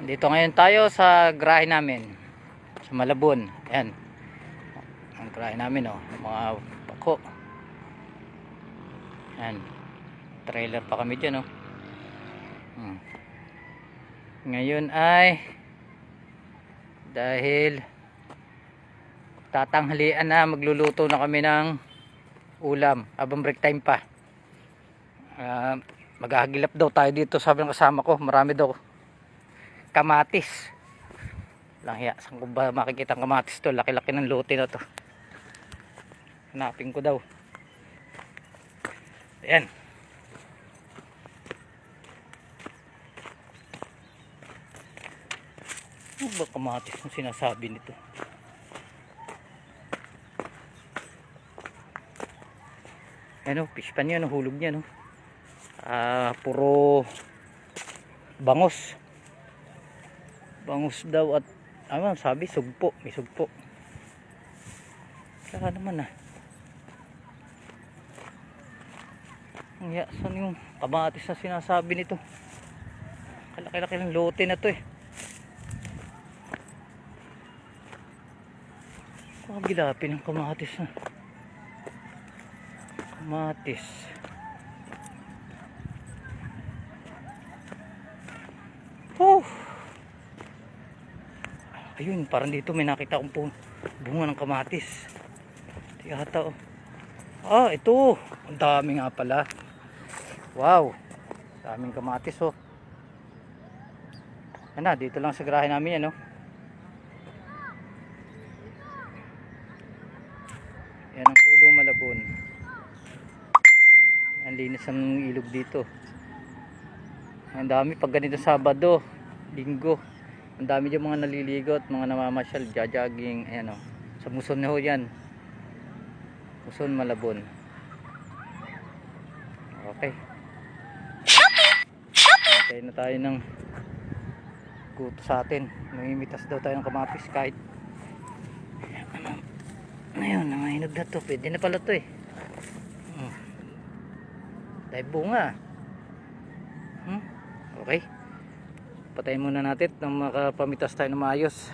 Dito ngayon tayo sa garahe namin sa Malabon. Ayan ang garahe namin, oh, mga bako. Ayan, trailer pa kami dyan, oh. Ngayon ay dahil tatanghalian na, magluluto na kami ng ulam habang break time pa. Maghahagilap daw tayo dito, sabi ng kasama ko. Marami daw kamatis. Lang hiya, saan ko ba makikita ang kamatis to? Laki-laki ng lote na to. Hanapin ko daw. Ayan. Ano ba kamatis ang sinasabi nito? Ayan, o, fish pan yan, hulog niya, no? Puro bangus daw at ano sabi, sugpo, may sugpo. Saka naman ang saan yung kamatis na sinasabi nito? Kalaki-laki ng lote na to, eh. Kagilapin ng kamatis na kamatis. Ayun, parang dito may nakita akong bunga ng kamatis. Tiyata, oh. Ito. Ang dami nga pala. Wow. Daming kamatis, oh. Ano, dito lang sa garahe namin yan, oh. Yan ang Hulong Malabon. Ang linis ang ilog dito. Ang dami pag ganito Sabado, Linggo. Ang dami yung mga naliligo at mga namamasyal, jajaging. Ayan, oh. Sa Muson na ho yan. Muson Malabon. Okay. Okay na tayo ng guto sa atin. Namimitas daw tayo ng kamatis kahit ayun, nangahinog na to. Pwede na pala to, eh. Dahil bunga. Okay. Patayin muna natin nang makapamitas tayo ng maayos.